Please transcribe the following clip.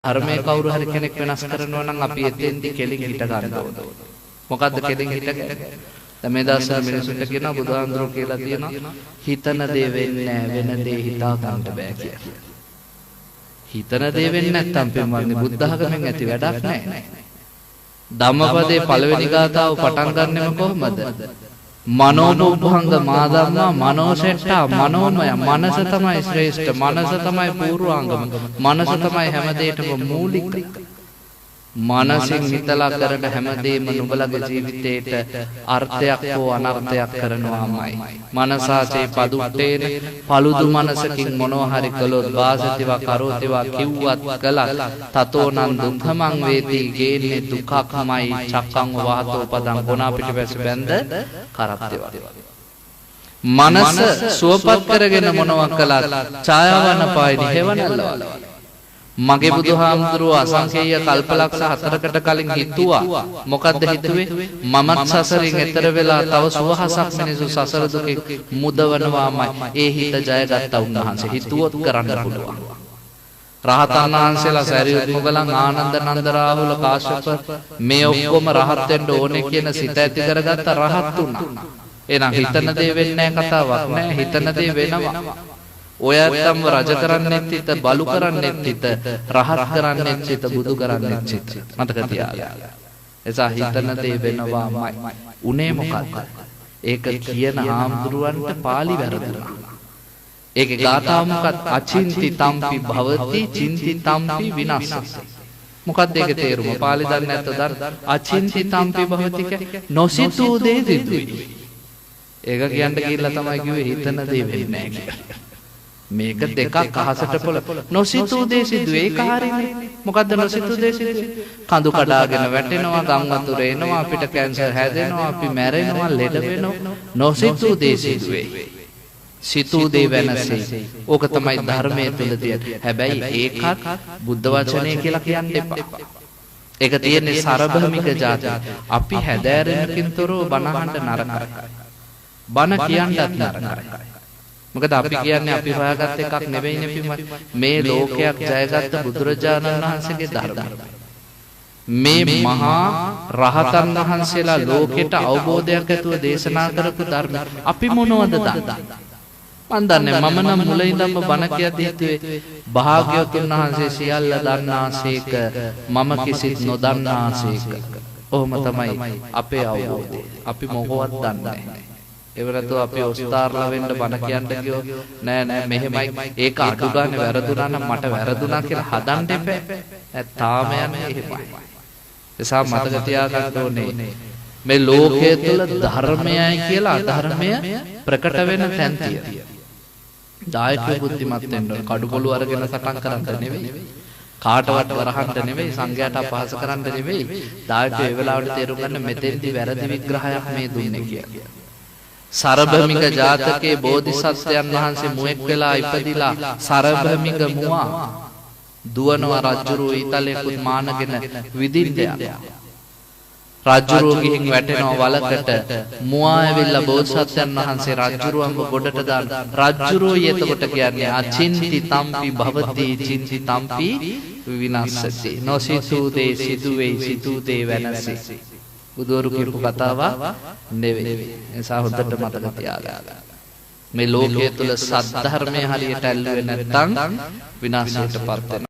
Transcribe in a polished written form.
ධර්මයේ කවුරු හරි කෙනෙක් වෙනස් කරනවා නම් අපි එතෙන්දී කෙලින් හිට ගන්න ඕනේ. මොකද්ද කෙලින් හිටගන්නේ? දැන් මේ දවස්වල මිනිසුන්ට කියනවා බුදුහාමුදුරුවෝ කියලා තියෙනවා හිතන දේ වෙන්නේ නැහැ වෙන දේ හිතා ගන්න බෑ කියලා. හිතන දේ වෙන්නේ නැත්තම් පින්වත්නි බුද්ධ ධර්මයෙන් ඇති වැඩක් නැහැ. ධම්මපදයේ පළවෙනි ගාථාව පටන් ගන්නෙම කොහොමද? මනෝනුභංග මාදම්මා මනෝසෙට්ටා මනෝමය මනස තමයි ශ්‍රේෂ්ඨ මනස තමයි පූර්වාංගම මනස තමයි හැම දෙයකම මූලික මනසින් හිතලා කරන හැමදේම නුඹලගේ ජීවිතේට අර්ථයක් හෝ අනර්ථයක් කරනවාමයි මනසාචේ පදුට්ටේන පළුදු මනසකින් මොනවා හරි කළොත් වාසතිවා කරෝතිවා කිව්වත් කළත් තතෝනං දුක්ඛමං වේති ගේන්නේ දුක්ඛමයි චක්කං වාතෝ පදං ගුණා පිටිපැස බැඳ කරත්තේවා මනස සුවපත් කරගෙන මොනවා කළත් ඡායාවන පායිනි හේවනල්ලවල මගේ බුදුහාමුදුරුවෝ අසංකේය කල්පලක්ෂ 4කට කලින් හිතුවා මොකද්ද හිතුවේ මමත් සසරින් එතර වෙලා තව සුවහසක් මිනිසු සසර දුකේ මුදවනවාමයි ඒ හිත ජයගත්තා උන්වහන්සේ හිතුවොත් කරන්න පුළුවන් රහතන් වහන්සේලා සරියුත් මුගලන් ආනන්ද නන්ද රාහුල කාශ්‍යප මේ ඔක්කොම රහත් වෙන්න ඕනේ කියන සිත ඇති කරගත්ත රහත් උනා එහෙනම් හිතන දේ වෙන්නේ නැහැ කතාවක් නෑ හිතන දේ වෙනවා ඔයත්තම්ව රජ කරන්නෙත් හිත බලු කරන්නෙත් හිත රහත් කරන්නෙත් හිත බුදු කරන්නෙත් හිත මතක තියාගන්න. එසා හිතන දේ වෙනවාමයි. උනේ මොකක්ද? ඒක කියන හාමුදුරුවන්ට පාළි වැරදුනා. ඒකේ ගාථාව මොකක්ද? අචින්ති තම්පි භවති චින්ති තම්පි විනස්සති. මොකක්ද ඒකේ තේරුම? පාළි දන්නේ නැත්නම් අචින්ති තම්පි භවති නොසිතූ දේ සිදුවේ. ඒක කියන්න ගිහිල්ලා තමයි කිව්වේ හිතන දේ වෙන්නේ නැහැ කියලා. මේක දෙකක් අහසට පොළ නොසිතූ දේ සිදුවේ ඒක හරියනේ මොකද්ද නොසිතූ දේ සිදුවේ කඳු කඩාගෙන වැටෙනවා ගම් වතුර එනවා අපිට කැන්සර් හැදෙනවා අපි මැරෙනවා ලෙඩ වෙනවා නොසිතූ දේ සිදුවේ සිතූ දේ වෙනසයි ඕක තමයි ධර්මයේ තුල තියෙන හැබැයි ඒකත් බුද්ධ වචනේ කියලා කියන්න එපා ඒක තියෙන්නේ සරභමික જાතිය අපි හැදෑරෙනකින්තරෝ බණහඬ නරකයි බණ කියන්නත් නරකයි මොකද අපි කියන්නේ අපි හොයාගත්ත එකක් නෙවෙයිනේ පින්වත් මේ ලෝකයක් ජයගත්ත බුදුරජාණන් වහන්සේගේ ධර්මය මේ මහා රහතන් වහන්සේලා ලෝකෙට අවබෝධයක් ඇතුව දේශනා කරපු ධර්ම අපි මොනවද දන්නේ මන් දන්නේ මම නම් මුල ඉඳන්ම බණ කියද්දී හිතුවේ භාග්‍යවතුන් වහන්සේ සියල්ල දන්නාසේක මම කිසිත් නොදන්නාසේක ඔහොම තමයි අපේ අවබෝධය අපි මොකවත් දන්නේ නැහැ එවරතු අපි ඔස්තාර්ලා වෙන්න බණ කියන්න කිව්වෝ නෑ මෙහෙමයි ඒක අඩු ගන්න වැරදුනා නම් මට වැරදුනා කියලා හදන්න එපා තාම යන්නේ එහෙමයි එසා මතක තියාගන්න ඕනේ මේ ලෝකයේ තුල ධර්මයයි කියලා අධර්මය ප්‍රකට වෙන තැන් තියෙනවා දායකයෝ බුද්ධිමත් වෙන්න ඕන කඩුකොළු අරගෙන සටන් කරන්න නෙවෙයි කාටවත් වරහන්න නෙවෙයි සංඝයාට අපහාස කරන්න නෙවෙයි දායකයෝ ඒ වෙලාවට තේරුම් ගන්න මෙතෙන්දි වැරදි විග්‍රහයක් මේ දුන්නේ කියලා සරභමික ජාතකයේ බෝධිසත්වයන් වහන්සේ මුවෙක් වෙලා ඉපදිලා සරභමික මුවා දුවනවා රජුරෝ ඊතලයකුත් මානගෙන විදින්න යනවා රජුරෝ ගිහින් වැටෙනවා වලකට මුවා ඇවිල්ලා බෝධිසත්වයන් වහන්සේ රජුරෝන්ව ගොඩට දාන රජුරෝයි එතකොට කියන්නේ අචින්ති තම්පි භවති චින්ති තම්පි විනස්සති නොසිතූ දේ සිදුවේ සිතූ දේ වෙනසයි බුදුවරු කියපු කතාව නෙවෙයි. ඒ නිසා හොඳට මතක තියාගන්න. මේ ලෝකයේ තුල සත්‍ය ධර්මයේ හරියට ඇල්ලුවේ නැත්නම් විනාශයටපත් වෙනවා.